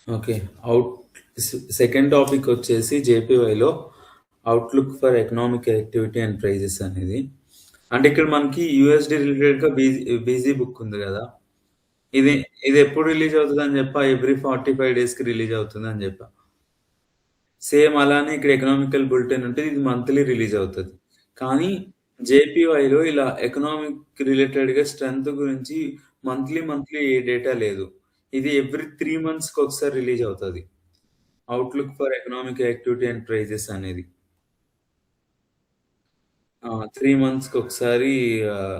Okay. Out second topic వచ్చేసి జేపీవైలో outlook for economic activity and prices అనేది. అంటే ఇక్కడ మనకి యూఎస్‌డి రిలేటెడ్‌గా బీజీ బుక్ ఉంది గదా! ఇది ఇది ఎప్పుడు రిలీజ్ అవుతదని జెప్పా? ఎవ్రీ 45 డేస్‌కి రిలీజ్ అవుతుందని జెప్పా. సేమ్ అలానే ఇక్కడ ఎకనామికల్ బులెటిన్ ఉంటది. ఇది మంత్లీ రిలీజ్ అవుతది. కానీ జేపీవైలో ఇలా ఎకనామిక్ రిలేటెడ్‌గా స్ట్రెంత్ గురించి మంత్లీ ఏ డేటా లేదు. ఇది ఎవ్రీ 3 మంత్స్‌కి ఒకసారి రిలీజ్ అవుతది. Outlook for economic activity and prices అనేది. 3 మంత్స్‌కొకసారి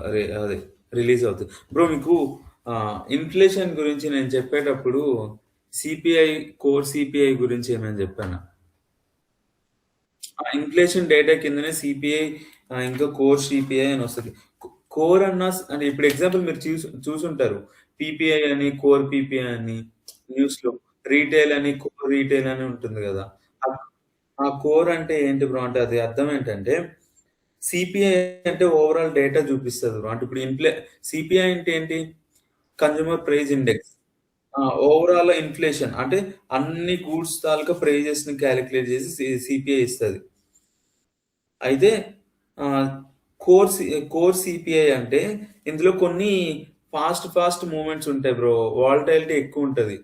అదే రిలీజ్ అవుతది. బ్రో మీకు ఇన్‌ఫ్లేషన్ గురించి నేను చెప్పేటప్పుడు సీపీఐ, కోర్ సీపీఐ గురించి ఏమైనా జెప్పానా? ఇన్‌ఫ్లేషన్ డేటా కిందనే సీపీఐ ఇంకా కోర్ సీపీఐ అని వస్తది. కోర్ అంటే ఇప్పుడు ఎగ్జాంపుల్ మీరు చూసుంటారు. పీపీఐ అని, కోర్ పీపీఐ అని న్యూస్‌లో. రీటైల్ అని, కోర్ రీటైల్ అని ఉంటుంది గదా! ఆ ఆ కోర్ అంటే ఏంటి బ్రో? అంటే అది అర్థం ఏంటంటే సీపీఐ అంటే ఓవరాల్ డేటా చూపిస్తది బ్రో. అంటే ఇప్పుడు సీపీఐ అంటే ఏంటి? Consumer price index. Overall inflation అంటే అన్ని గూడ్స్ తాలూకా ప్రైజెస్‌ని కాలిక్యులేట్ చేసి సీపీఐ ఇస్తది. అయితే ఆహ్, కోర్ సి కోర్ సీపీఐ అంటే ఇందులో కొన్ని ఫాస్ట్ మూవ్‌మెంట్స్ ఉంటాయి బ్రో. వాలటాలిటీ ఎక్కువుంటది.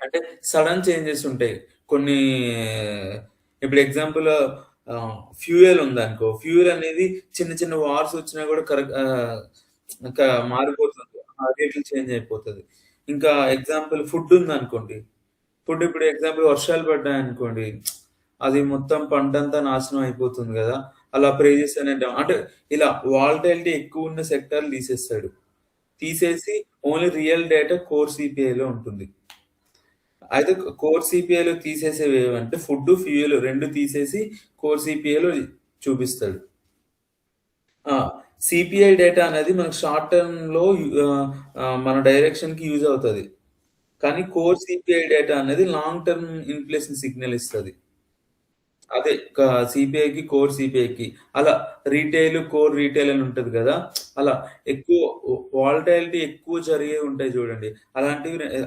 అంటే సడెన్ చేంజెస్ ఉంటాయి. కొన్ని ఇప్పుడు ఎగ్జాంపుల్ ఫ్యూయల్ ఉందనుకో. ఫ్యూయల్ అనేది చిన్న వార్స్ వచ్చినా కూడా ఇంకా మారిపోతుంది. రేట్లు చేంజ్ అయిపోతది. ఇంకా ఎగ్జాంపుల్ ఫుడ్ ఉందనుకోండి. ఫుడ్ ఇప్పుడు ఎగ్జాంపుల్ వర్షాలు పడ్డాయనుకోండి. అది మొత్తం పంటంతా నాశనం అయిపోతుంది గదా! అలా ప్రైజెస్ అనేవి అంటే ఇలా వాలటాలిటీ ఎక్కువున్న సెక్టార్‌లు తీసేస్తాడు. తీసేసి ఓన్లీ రియల్ డేటా కోర్ సీపీఐలో ఉంటుంది. అయితే కోర్ సీపీఐలో తీసేసేవేవంటే ఫుడ్డు, ఫ్యూయల్ 2 తీసేసి కోర్ సీపీఐలో చూపిస్తాడు. ఆ! సీపీఐ డేటా అనేది మనకు షార్ట్ టర్మ్‌లో మన డైరెక్షన్‌కి యూజ్ అవుతది. కానీ కోర్ సీపీఐ డేటా అనేది లాంగ్ టర్మ్ ఇన్‌ఫ్లేషన్ సిగ్నల్ ఇస్తది. అదే సీపీఐకి, కోర్ సీపీఐకి. అలా కోర్ రీటైల్ అని ఉంటది గదా! అలా ఎక్కువ వాలటాలిటీ ఎక్కువ జరిగేవి ఉంటాయి చూడండి.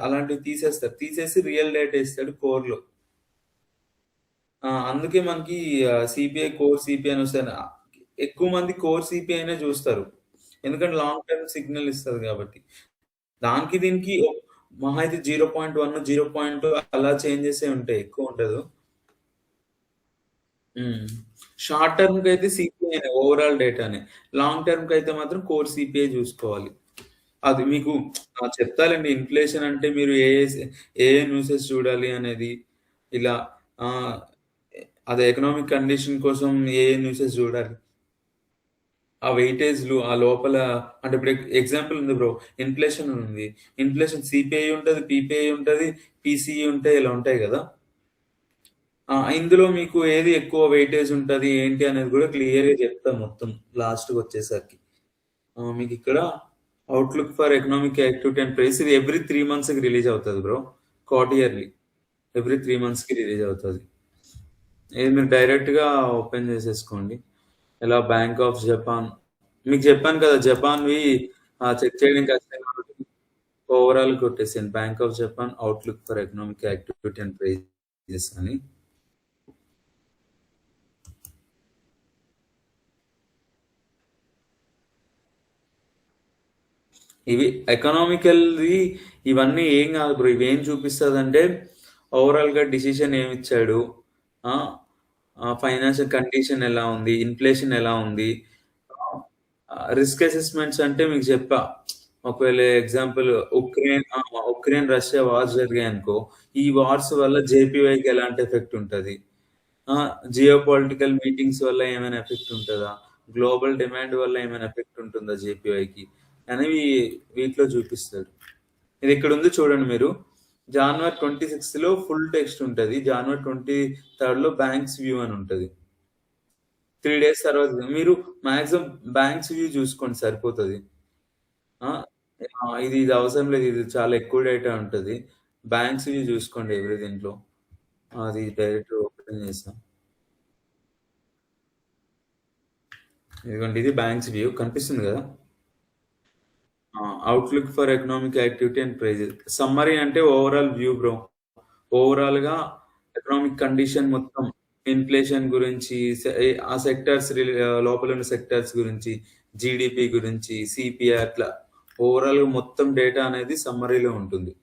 అలాంటివి తీసేస్తారు. తీసేసి రియల్ డేటా ఇస్తాడు కోర్‌లో. అందుకే మనకి సీపీఐ, కోర్ సీపీఐ అని వస్తాయి. ఎక్కువ మంది కోర్ సీపీఐనే చూస్తారు. ఎందుకంటే లాంగ్ టర్మ్ సిగ్నల్ ఇస్తది గాబట్టి. దానికి దీనికి మహా అయితే 0.1, 0.2 అలా చేంజెసే ఉంటాయి. ఎక్కువ ఉండదు. హ్మ్. షార్ట్ టర్మ్‌కైతే సీపీఐనే ఓవరాల్ డేటానే. లాంగ్ టర్మ్‌కైతే మాత్రం కోర్ సీపీఐ జూసుకోవాలి. అది మీకు చెప్తాలెండి. ఇన్‌ఫ్లేషన్ అంటే మీరు ఏ న్యూసెస్ చూడాలి అనేది. ఇలా ఆహ్, అదే ఎకనామిక్ కండిషన్ కోసం న్యూసెస్ జూడాలి. ఆ వెయిటేజ్‌లు ఆ లోపల అంటే ఇప్పుడు ఎగ్జాంపుల్ ఉంది బ్రో. ఇన్‌ఫ్లేషన్ ఉంది. ఇన్‌ఫ్లేషన్ సీపీఐ ఉంటది, పీపీఐ ఉంటది, పీసీఈ ఉంటాయి. ఇలా ఉంటాయి గదా! ఇందులో మీకు ఏది ఎక్కువ వెయిటేజ్ ఉంటది, ఏంటి అనేది గూడా క్లియర్‌గా చెప్తా మొత్తం లాస్ట్‌కొచ్చేసరికి. మీకిక్కడ outlook for economic activity and price ఇది ఎవ్రీ 3 మంత్స్‌కి రిలీజ్ అవుతది బ్రో. క్వార్టర్లీ. ఎవ్రీ 3 మంత్స్‌కి రిలీజ్ అవుతది. ఇది మీరు డైరెక్ట్‌గా ఓపెన్ చేసేసుకోండి. ఇలా బ్యాంక్ ఆఫ్ జపాన్ మీకు చెప్పాను కదా! జపాన్‌వి చెక్ చేయడం కష్టం కాబట్టి ఓవరాల్ కొట్టేసేయండి. Bank of Japan outlook for economic activity and prices అని. ఇవి ఎకనామికల్‌వి ఇవన్నీ ఏం గాదు బ్రో. ఇవేం చూపిస్తదంటే ఓవరాల్‌గా డెసిషన్ ఏమిచ్చాడు? ఆహ్, ఫైనాన్షియల్ కండిషన్ ఎలా ఉంది? ఇన్‌ఫ్లేషన్ ఎలా ఉంది? రిస్క్ అసెస్మెంట్స్ అంటే మీకు చెప్పా. ఒకవేళ ఎగ్జాంపుల్ ఉక్రెయిన్, రష్యా వార్స్ జరిగాయనుకో, ఈ వార్స్ వల్ల జేపీవైకి ఎలాంటి ఎఫెక్ట్ ఉంటది? ఆ! జియోపాలిటికల్ మీటింగ్స్ వల్ల ఏమైనా ఎఫెక్ట్ ఉంటదా? గ్లోబల్ డిమాండ్ వల్ల ఏమైనా ఎఫెక్ట్ ఉంటుందా జేపీవైకి? అనేవి వీటిలో చూపిస్తాడు. ఇది ఇక్కడుంది చూడండి మీరు. జాన్వరి 26లో ఫుల్ టెక్స్ట్ ఉంటది. జాన్వరి 23లో బ్యాంక్స్ వ్యూ అని ఉంటది. 3 డేస్ తర్వాత మీరు మాక్సిమం బ్యాంక్స్ వ్యూ చూసుకోండి సరిపోతది. ఆ! ఇది అవసరం లేదు. ఇది చాలా ఎక్కువ డేటా ఉంటది. బ్యాంక్స్ వ్యూ చూసుకోండి ఎవ్రి దీంట్లో. అది డైరెక్ట్ ఓపెన్ చేసా. ఇదిగోండి ఇది బ్యాంక్స్ వ్యూ కనిపిస్తుంది గదా! Outlook for economic activity and prices. Summary అంటే ఓవరాల్ వ్యూ బ్రో. ఓవరాల్‌గా ఎకనామిక్ కండిషన్ మొత్తం, ఇన్‌ఫ్లేషన్ గురించి, ఆ సెక్టార్స్ లోపలున్న సెక్టార్స్ గురించి, జీడీపీ గురించి, సీపీఐ అట్లా ఓవరాల్‌గా మొత్తం డేటా అనేది సమ్మరీలో ఉంటుంది.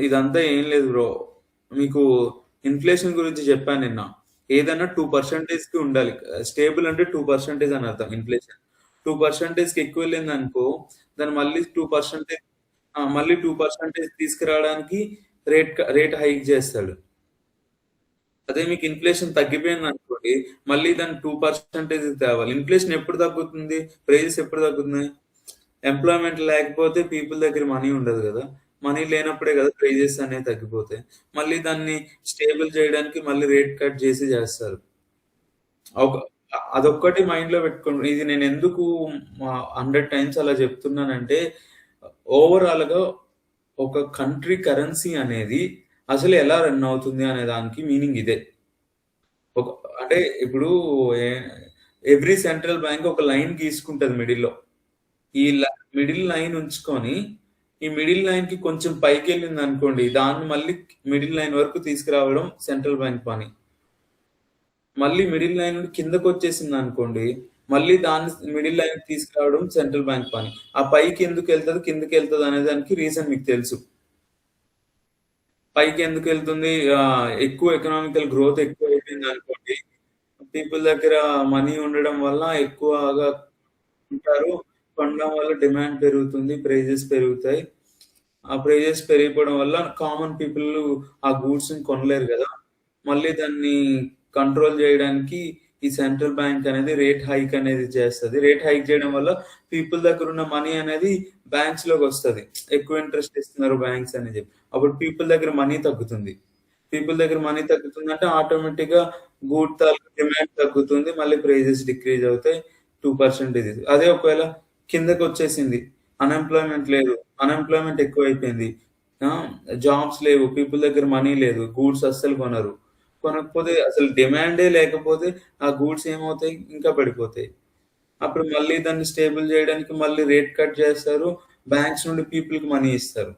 ఇదంతా ఏం లేదు బ్రో. మీకు ఇన్‌ఫ్లేషన్ గురించి చెప్పాను నిన్న. ఏదన్నా 2%కి ఉండాలి. స్టేబుల్ అంటే 2% అని అర్థం ఇన్‌ఫ్లేషన్. 2%కి ఎక్కువ వెళ్ళిందనుకో, దాన్ని మళ్ళీ 2% మళ్ళీ 2% తీసుకురావడానికి రేట్ హైక్ చేస్తాడు. అదే మీకు ఇన్‌ఫ్లేషన్ తగ్గిపోయిందనుకోండి, మళ్ళీ దాన్ని 2% తేవాలి. ఇన్‌ఫ్లేషన్ ఎప్పుడు తగ్గుతుంది? ప్రైజెస్ ఎప్పుడు తగ్గుతున్నాయి? ఎంప్లాయ్‌మెంట్ లేకపోతే పీపుల్ దగ్గర మనీ ఉండదు గదా! మనీ లేనప్పుడే గదా ప్రైజెస్ అనేవి తగ్గిపోతాయి. మళ్ళీ దాన్ని స్టేబుల్ చేయడానికి మళ్ళీ రేట్ కట్ చేసి చేస్తారు. ఒక అదొక్కటి మైండ్‌లో పెట్టుకోండి. ఇది నేనెందుకు 100 టైమ్స్ అలా చెప్తున్నానంటే, ఓవరాల్‌గా ఒక కంట్రీ కరెన్సీ అనేది అసలు ఎలా రన్ అవుతుంది అనే దానికి మీనింగ్ ఇదే. ఒక అంటే ఇప్పుడు ఎ ఎవ్రి సెంట్రల్ బ్యాంక్ ఒక లైన్ గీసుకుంటది మిడిల్‌లో. ఈ మిడిల్ లైన్ ఉంచుకొని, ఈ మిడిల్ లైన్‌కి కొంచెం పైకెళ్ళిందనుకోండి, దాన్ని మళ్ళీ మిడిల్ లైన్ వరకు తీసుకురావడం సెంట్రల్ బ్యాంక్ పని. మళ్ళీ మిడిల్ లైన్ నుండి కిందకొచ్చేసిందనుకోండి, మళ్ళీ దాన్ని మిడిల్ లైన్‌కి తీసుకురావడం సెంట్రల్ బ్యాంక్ పని. ఆ పైకి ఎందుకెళ్తది, కిందకెళ్తది అనే దానికి రీజన్ మీకు తెలుసు. పైకి ఎందుకెళ్తుంది? ఎక్కువ ఎకనామికల్ గ్రోత్ ఎక్కువైపోయిందనుకోండి, పీపుల్ దగ్గర మనీ ఉండడం వల్ల ఎక్కువగా ఉంటారు. కొనడం వల్ల డిమాండ్ పెరుగుతుంది. ప్రైజెస్ పెరుగుతాయి. ఆ ప్రైజెస్ పెరిగిపోవడం వల్ల కామన్ పీపుల్ ఆ గూడ్స్‌ని కొనలేరు గదా! మళ్ళీ దాన్ని కంట్రోల్ జేయడానికి ఈ సెంట్రల్ బ్యాంక్ అనేది రేట్ హైక్ అనేది చేస్తది. రేట్ హైక్ చేయడం వల్ల పీపుల్ దగ్గరున్న మనీ అనేది బ్యాంక్స్‌లోకొస్తది. ఎక్కువ ఇంట్రెస్ట్ ఇస్తున్నారు బ్యాంక్స్ అని జెప్పి. అప్పుడు పీపుల్ దగ్గర మనీ తగ్గుతుంది. పీపుల్ దగ్గర మనీ తగ్గుతుందంటే ఆటోమేటిక్‌గా గూడ్ తాలూకు డిమాండ్ తగ్గుతుంది. మళ్ళీ ప్రైజెస్ డిక్రీజ్ అవుతాయి. 2% ఇది. అదే ఒకవేళ కిందకొచ్చేసింది. అన్‌ఎంప్లాయ్‌మెంట్ లేదు. అన్‌ఎంప్లాయ్‌మెంట్ ఎక్కువైపోయింది. ఆ! జాబ్స్ లేవు. పీపుల్ దగ్గర మనీ లేదు. గూడ్స్ అస్సలు కొనరు. కొనకపోతే అసలు డిమాండే లేకపోతే ఆ గూడ్స్ ఏమవుతాయి? ఇంకా పడిపోతాయి. అప్పుడు మళ్ళీ దాన్ని స్టేబుల్ జేయడానికి మళ్ళీ రేట్ కట్ జేస్తారు. బ్యాంక్స్ నుండి పీపుల్‌కి మనీ ఇస్తారు.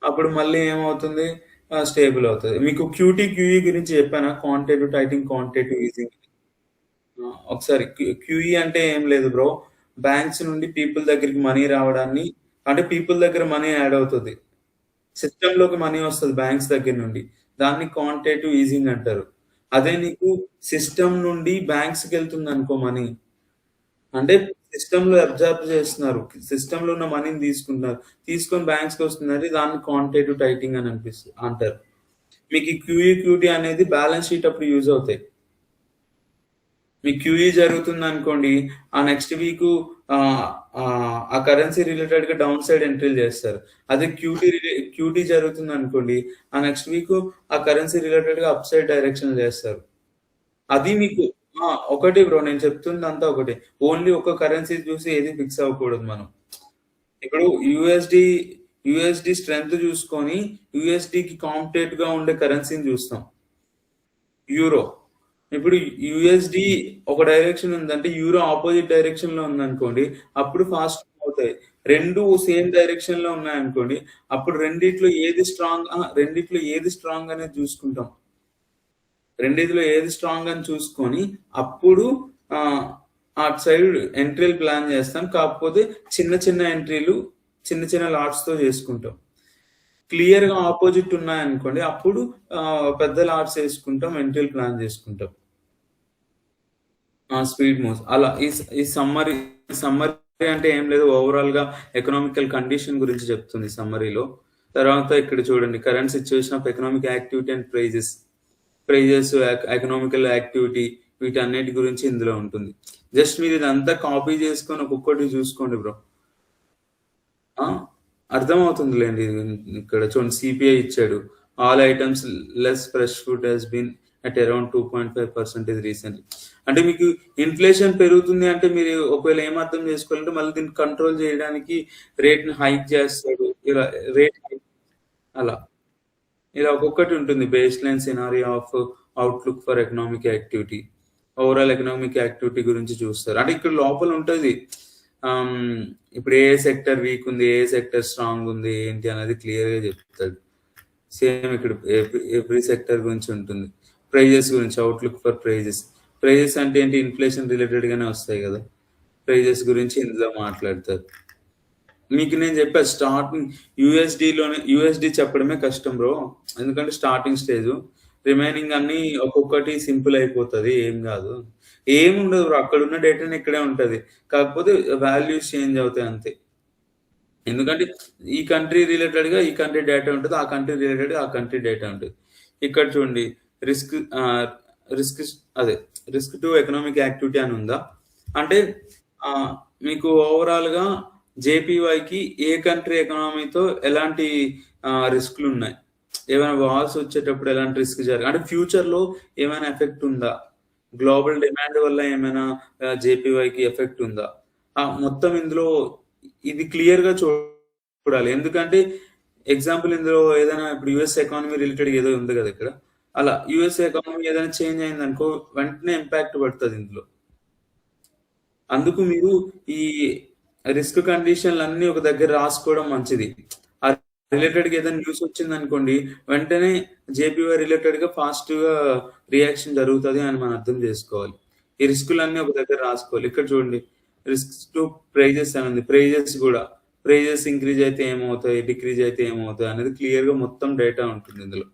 అప్పుడు మళ్ళీ ఏమవుతుంది? స్టేబుల్ అవుతది. మీకు క్యూటీ, క్యూఈ గురించి చెప్పానా? Quantitative tightening, quantitative easing. ఒకసారి క్యూఈ అంటే ఏం లేదు బ్రో. బ్యాంక్స్ నుండి పీపుల్ దగ్గరికి మనీ రావడాన్ని అంటే పీపుల్ దగ్గర మనీ యాడ్ అవుతది. సిస్టమ్‌లోకి మనీ వస్తది బ్యాంక్స్ దగ్గర నుండి. దాన్ని క్వాంటిటేటివ్ ఈజింగ్ అంటారు. అదే నీకు సిస్టమ్ నుండి బ్యాంక్స్‌కెళ్తుందనుకో మనీ. అంటే సిస్టమ్‌లో అబ్జార్బ్ చేస్తున్నారు. సిస్టమ్‌లో ఉన్న మనీని తీసుకుంటున్నారు. తీసుకొని బ్యాంక్స్‌కొస్తున్నది దాన్ని క్వాంటిటేటివ్ టైటింగ్ అని అంటారు. మీకు ఈ క్యూఈ, క్యూటీ అనేది బ్యాలన్స్ షీట్ అప్పుడు యూజ్ అవుతాయి. మీ క్యూఈ జరుగుతుందనుకోండి, ఆ నెక్స్ట్ వీకు ఆ కరెన్సీ రిలేటెడ్‌గా డౌన్ సైడ్ ఎంట్రీలు చేస్తారు. అదే క్యూటీ జరుగుతుందనుకోండి, ఆ నెక్స్ట్ వీకు ఆ కరెన్సీ రిలేటెడ్‌గా అప్ సైడ్ డైరెక్షన్‌లో చేస్తారు. అది మీకు ఒకటే బ్రో నేను చెప్తుందంతా ఒకటే. ఓన్లీ ఒక కరెన్సీ చూసి ఏది ఫిక్స్ అవ్వకూడదు మనం. ఇప్పుడు యూఎస్‌డి స్ట్రెంత్ చూసుకొని, యూఎస్‌డికి కాంపిటేటివ్‌గా ఉండే కరెన్సీని చూస్తాం. యూరో. ఇప్పుడు యూఎస్‌డి ఒక డైరెక్షన్ ఉందంటే, యూరో అపోజిట్ డైరెక్షన్‌లో ఉందనుకోండి, అప్పుడు ఫాస్ట్ మూవ్ అవుతాయి. 2 సేమ్ డైరెక్షన్‌లో ఉన్నాయనుకోండి, అప్పుడు రెండిట్లో ఏది స్ట్రాంగ్ అనేది చూసుకుంటాం. రెండిట్లో ఏది స్ట్రాంగ్ అని చూసుకొని, అప్పుడు ఆహ్, అటు సైడ్ ఎంట్రీలు ప్లాన్ చేస్తాం. కాకపోతే చిన్న చిన్న ఎంట్రీలు, చిన్న చిన్న లాట్స్‌తో చేసుకుంటాం. క్లియర్‌గా అపోజిట్ ఉన్నాయనుకోండి, అప్పుడు పెద్ద లాట్స్ ఏసుకుంటాం. ఎంట్రీలు ప్లాన్ చేసుకుంటాం. Speed moves. అలా ఈ సమ్మరీ అంటే ఏం లేదు. ఓవరాల్‌గా ఎకనామికల్ కండిషన్ గురించి చెప్తుంది సమ్మరీలో. తర్వాత ఇక్కడ చూడండి current situation of economic activity and prices. Prices, economical activity వీటన్నిటి గురించి ఇందులో ఉంటుంది. జస్ట్ మీరు ఇదంతా కాపీ చేసుకొని ఒక్కొక్కటి చూసుకోండి బ్రో. ఆ! అర్థమవుతుందిలెండి. ఇక్కడ చూడండి సీపీఐ ఇచ్చాడు. All items less fresh food has been at around 2.5% recently. అంటే మీకు ఇన్‌ఫ్లేషన్ పెరుగుతుంది అంటే మీరు ఒకవేళ ఏం అర్థం చేసుకోవాలంటే మళ్ళీ దీన్ని కంట్రోల్ చేయడానికి రేట్‌ని హైక్ చేస్తాడు. ఇలా రేట్ హైక్ అలా. ఇలా ఒక్కొక్కటి ఉంటుంది. Base line scenario of outlook for economic activity. Overall economic activity గురించి చూస్తారు. అంటే ఇక్కడ లోపల ఉంటది. ఆమ్, ఇప్పుడు ఏ సెక్టర్ వీక్ ఉంది, ఏ సెక్టర్ స్ట్రాంగ్ ఉంది ఏంటి అనేది క్లియర్గా చెప్తాడు. సేమ్ ఇక్కడ ఎవ్రీ సెక్టర్ గురించి ఉంటుంది. ప్రైజెస్ గురించి, అవుట్లుక్ ఫర్ ప్రైజెస్. ప్రైజెస్ అంటే ఏంటి, ఇన్ఫ్లేషన్ రిలేటెడ్ గానే వస్తాయి కదా. ప్రైజెస్ గురించి ఇందులో మాట్లాడతారు. మీకు నేను చెప్పా స్టార్టింగ్ యూఎస్డి చెప్పడమే కష్టం బ్రో, ఎందుకంటే స్టార్టింగ్ స్టేజ్. రిమైనింగ్ అన్ని ఒక్కొక్కటి సింపుల్ అయిపోతుంది, ఏం కాదు, ఏం ఉండదు బ్రో. అక్కడ ఉన్న డేటానే ఇక్కడే ఉంటది, కాకపోతే వాల్యూస్ చేంజ్ అవుతాయి అంతే. ఎందుకంటే ఈ కంట్రీ రిలేటెడ్ గా ఈ కంట్రీ డేటా ఉంటుంది, ఆ కంట్రీ రిలేటెడ్ ఆ కంట్రీ డేటా ఉంటుంది. ఇక్కడ చూడండి, రిస్క్ రిస్క్ అదే రిస్క్ టు ఎకనామిక్ యాక్టివిటీ అని ఉందా అంటే ఆ, మీకు ఓవరాల్ గా జేపీవైకి ఏ కంట్రీ ఎకనామీతో ఎలాంటి రిస్క్లు ఉన్నాయి, ఏమైనా వార్స్ వచ్చేటప్పుడు ఎలాంటి రిస్క్ జరగ అంటే ఫ్యూచర్ లో ఏమైనా ఎఫెక్ట్ ఉందా, గ్లోబల్ డిమాండ్ వల్ల ఏమైనా జేపీవైకి ఎఫెక్ట్ ఉందా, మొత్తం ఇందులో ఇది క్లియర్ గా చూడాలి. ఎందుకంటే ఎగ్జాంపుల్ ఇందులో ఏదైనా ఇప్పుడు యుఎస్ ఎకానమీ రిలేటెడ్ ఏదో ఉంది కదా ఇక్కడ, అలా యుఎస్ ఎకానమీ ఏదైనా చేంజ్ అయింది అనుకో వెంటనే ఇంపాక్ట్ పడుతుంది ఇందులో. అందుకు మీరు ఈ రిస్క్ కండిషన్లు అన్ని ఒక దగ్గర రాసుకోవడం మంచిది. ఆ రిలేటెడ్ గా ఏదైనా న్యూస్ వచ్చింది అనుకోండి, వెంటనే జేపీవై రిలేటెడ్ గా ఫాస్ట్ గా రియాక్షన్ జరుగుతుంది అని మనం అర్థం చేసుకోవాలి. ఈ రిస్కులన్నీ ఒక దగ్గర రాసుకోవాలి. ఇక్కడ చూడండి, రిస్క్ టు ప్రైజెస్ అని ఉంది. ప్రైజెస్ కూడా, ప్రైజెస్ ఇంక్రీజ్ అయితే ఏమవుతాయి, డిక్రీజ్ అయితే ఏమవుతాయి అనేది క్లియర్ గా మొత్తం డేటా ఉంటుంది ఇందులో.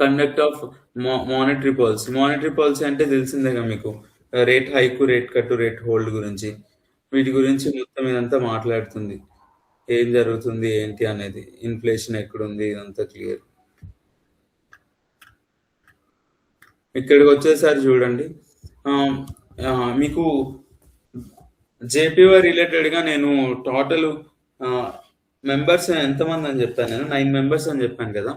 Conduct of monetary policy. Monetary policy అంటే తెలిసిందేగా మీకు, rate hike, rate cut, rate hold గురించి, వీటి గురించి మొత్తం ఇదంతా మాట్లాడుతుంది. ఏం జరుగుతుంది ఏంటి అనేది, ఇన్ఫ్లేషన్ ఎక్కడుంది, ఇదంతా క్లియర్. ఇక్కడికి వచ్చేసరి చూడండి, మీకు జేపీవై రిలేటెడ్ గా నేను టోటల్ మెంబర్స్ ఎంతమంది అని చెప్పాను, నేను 9 మెంబర్స్ అని చెప్పాను కదా.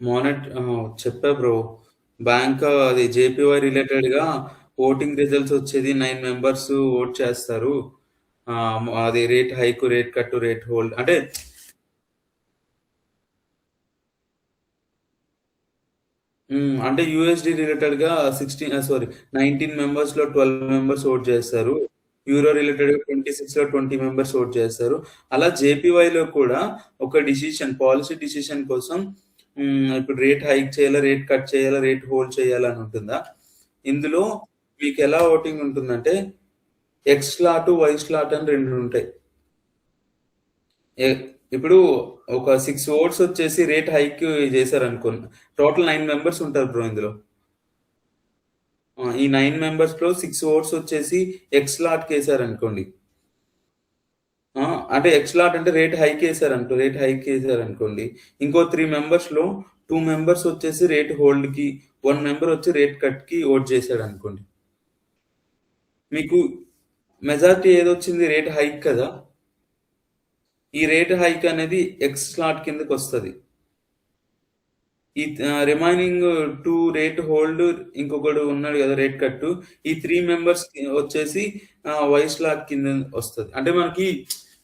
మానిట్ చెప్పా బ్రో, బ్యాంక్ అది జేపీవై రిలేటెడ్ గా ఓటింగ్ రిజల్ట్స్ వచ్చేది 9 మెంబర్స్ ఓట్ చేస్తారు. అది rate hike, rate cut, rate hold అంటే అంటే యూఎస్డి రిలేటెడ్ గా 19 మెంబర్స్ లో 12 మెంబర్స్ ఓట్ చేస్తారు. యూరో రిలేటెడ్ గా 26 లో 20 మెంబర్స్ ఓట్ చేస్తారు. అలా జేపీవై లో కూడా ఒక డిసిషన్, పాలసీ డిసిషన్ కోసం ఇప్పుడు రేట్ హైక్ చేయాలా, రేట్ కట్ చేయాలా, రేట్ హోల్డ్ చేయాలా అని ఉంటుందా. ఇందులో మీకు ఎలా ఓటింగ్ ఉంటుందంటే ఎక్స్ స్లాట్, వై స్లాట్ అని 2 ఉంటాయి. ఇప్పుడు ఒక 6 ఓట్స్ వచ్చేసి రేట్ హైక్ చేశారు అనుకోండి, టోటల్ 9 మెంబర్స్ ఉంటారు బ్రో ఇందులో. ఈ 9 మెంబర్స్ లో 6 ఓట్స్ వచ్చేసి ఎక్స్ లాట్ వేసారు అనుకోండి, అంటే ఎక్స్ లాట్ అంటే రేట్ హైక్ వేసారు అనుకోండి, ఇంకో 3 మెంబర్స్ లో 2 మెంబర్స్ వచ్చేసి రేట్ హోల్డ్ కి, 1 మెంబర్ వచ్చి రేట్ కట్ కి ఓట్ చేశాడు అనుకోండి, మీకు మెజారిటీ ఏదొచ్చింది, రేట్ హైక్ కదా. ఈ రేట్ హైక్ అనేది ఎక్స్ స్లాట్ కిందకి వస్తుంది. ఈ రిమైనింగ్ 2 రేట్ హోల్డ్, ఇంకొకడు ఉన్నాడు కదా రేట్ కట్టు, ఈ 3 మెంబర్స్ వచ్చేసి వై స్లాట్ కింద వస్తుంది. అంటే మనకి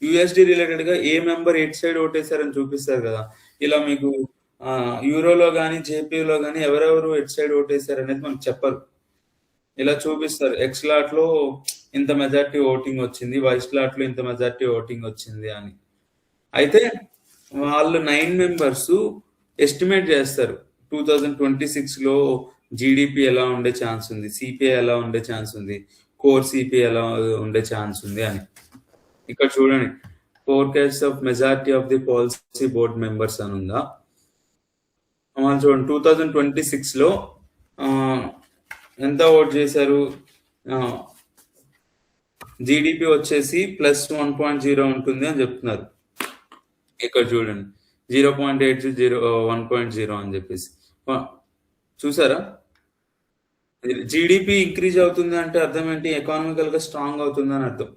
యుఎస్డి రిలేటెడ్ గా ఏ మెంబర్ ఎట్ సైడ్ ఓటేసారని చూపిస్తారు కదా. ఇలా మీకు యూరోలో కానీ జేపీలో కానీ ఎవరెవరు ఎట్ సైడ్ ఓటేసారు అనేది మనకు చెప్పరు, ఇలా చూపిస్తారు. ఎక్స్ లాట్ లో ఇంత మెజార్టీ ఓటింగ్ వచ్చింది, వై స్లాట్ లో ఇంత మెజార్టీ ఓటింగ్ వచ్చింది అని. అయితే వాళ్ళు 9 మెంబర్స్ ఎస్టిమేట్ చేస్తారు 2026 లో జీడిపి ఎలా ఉండే ఛాన్స్ ఉంది, సిపిఐ ఎలా ఉండే ఛాన్స్ ఉంది, కోర్ సిపిఐ ఎలా ఉండే ఛాన్స్ ఉంది అని. ఇక్కడ చూడండి, forecast of majority of the policy board members అని ఉందా. మనం చూడండి 2026 లో ఎంత ఓట్ చేశారు, జీడిపి వచ్చేసి +1.0 ఉంటుంది అని చెప్తున్నారు. ఇక్కడ చూడండి 0.8 1.0 అని చెప్పేసి చూసారా. జీడిపి ఇంక్రీజ్ అవుతుంది అంటే అర్థం ఏంటి, ఎకానమికల్ గా స్ట్రాంగ్ అవుతుంది అని అర్థం.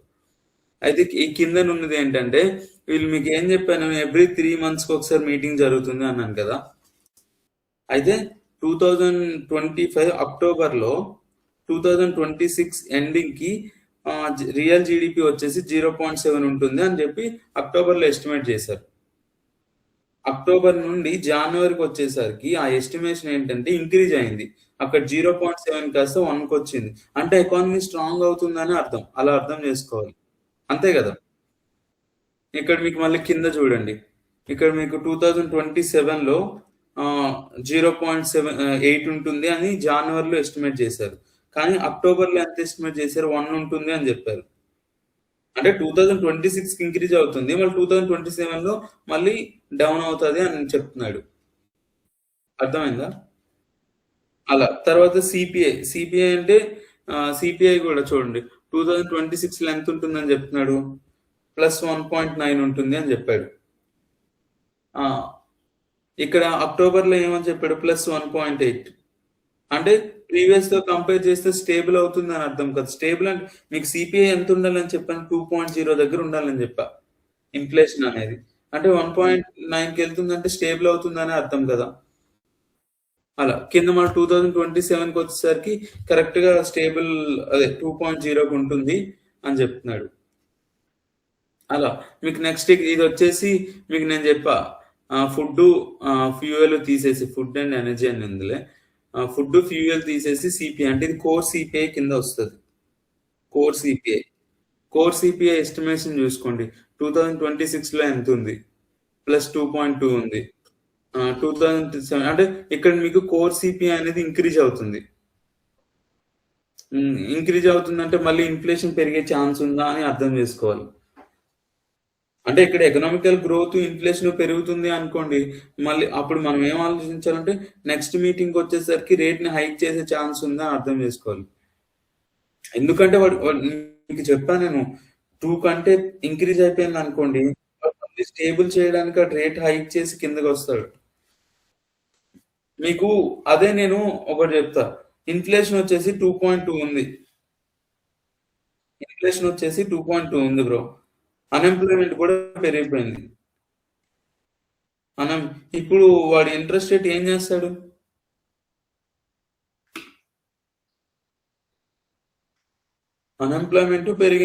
అయితే ఈ కింద ఉన్నది ఏంటంటే, వీళ్ళు మీకు ఏం చెప్పాను, ఎవ్రీ 3 months ఒకసారి మీటింగ్ జరుగుతుంది అన్నాను కదా. అయితే 2025 అక్టోబర్ లో 2026 ఎండింగ్ కి రియల్ జీడిపి వచ్చేసి 0.7 ఉంటుంది అని చెప్పి అక్టోబర్ లో ఎస్టిమేట్ చేశారు. అక్టోబర్ నుండి జనవరికి వచ్చేసరికి ఆ ఎస్టిమేషన్ ఏంటంటే ఇంక్రీజ్ అయింది, అక్కడ 0.7 కాస్త 1కి వచ్చింది. అంటే ఎకానమీ స్ట్రాంగ్ అవుతుందని అర్థం. అలా అర్థం చేసుకోవాలి. అంతే గదా! ఇక్కడ మీకు మళ్ళీ కింద చూడండి. ఇక్కడ మీకు 2027లో 0.8 ఉంటుంది అని జాన్వరిలో ఎస్టిమేట్ చేశారు. కానీ అక్టోబర్‌లో ఎంత ఎస్టిమేట్ చేశారు? 1 ఉంటుంది అని జెప్పారు. అంటే 2026కి ఇంక్రీజ్ అవుతుంది. మళ్ళీ 2027లో మళ్ళీ డౌన్ అవుతది అని చెప్తున్నాడు. అర్థమైందా? అలా. తర్వాత సీపీఐ. సీపీఐ అంటే సీపీఐ గూడా చూడండి. 2026లో ఎంతుంటుందని జెప్తున్నాడు? +1.9 ఉంటుంది అని జెప్పాడు. ఆ! ఇక్కడ అక్టోబర్‌లో ఏమని చెప్పాడు? +1.8 అంటే ప్రీవియస్‌తో కంపేర్ చేస్తే స్టేబుల్ అవుతుందని అర్థం కదా! స్టేబుల్ అంటే మీకు సీపీఐ ఎంత ఉండాలని చెప్పాను? 2.0 దగ్గర ఉండాలని జెప్పా. ఇన్‌ఫ్లేషన్ అనేది. అంటే 1.9కెళ్తుందంటే స్టేబుల్ అవుతుందనే అర్థం కదా! అలా. కింద మన 2027కొచ్చేసరికి కరెక్ట్‌గా స్టేబుల్ అదే 2.0కి ఉంటుంది అని జెప్తున్నాడు. అలా. మీకు నెక్స్ట్ ఇదొచ్చేసి మీకు నేను జెప్పా. ఫుడ్డు, ఫ్యూయల్ తీసేసి ఫుడ్ అండ్ ఎనర్జీ అని ఉందిలే. ఫుడ్డు, ఫ్యూయల్ తీసేసి సీపీఐ అంటే ఇది కోర్ సీపీఐ కింద వస్తది. Core CPI. Core CPI estimation జూసుకోండి. 2026లో ఎంతుంది? +2.2 ఉంది. 2007 అంటే ఇక్కడ మీకు కోర్ సీపీఐ అనేది ఇంక్రీజ్ అవుతుంది. ఇంక్రీజ్ అవుతుందంటే మళ్ళీ ఇన్‌ఫ్లేషన్ పెరిగే ఛాన్స్ ఉందా అని అర్థం జేసుకోవాలి. అంటే ఇక్కడ ఎకనామికల్ గ్రోత్, ఇన్‌ఫ్లేషన్ పెరుగుతుంది అనుకోండి. మళ్ళీ అప్పుడు మనం ఏం ఆలోచించాలంటే నెక్స్ట్ మీటింగ్‌కొచ్చేసరికి రేట్‌ని హైక్ చేసే ఛాన్స్ ఉందా అని అర్థం జేసుకోవాలి. ఎందుకంటే వాడు వాడు మీకు చెప్పా నేను. 2 కంటే ఇంక్రీజ్ అయిపోయిందనుకోండి. వాడు మళ్ళీ స్టేబుల్ చేయడానికి ఆ రేట్ హైక్ చేసి కిందకొస్తాడు. మీకు అదే నేను ఒకటి జెప్తా. ఇన్‌ఫ్లేషన్ వచ్చేసి 2.2 ఉంది. ఇన్‌ఫ్లేషన్ వచ్చేసి 2.2 ఉంది బ్రో. అన్‌ఎంప్లాయ్‌మెంట్ కూడా పెరిగిపోయింది. మనం ఇప్పుడు వాడి ఇంట్రెస్ట్ రేట్ ఏం చేస్తాడు? అన్‌ఎంప్లాయ్‌మెంట్ పెరిగి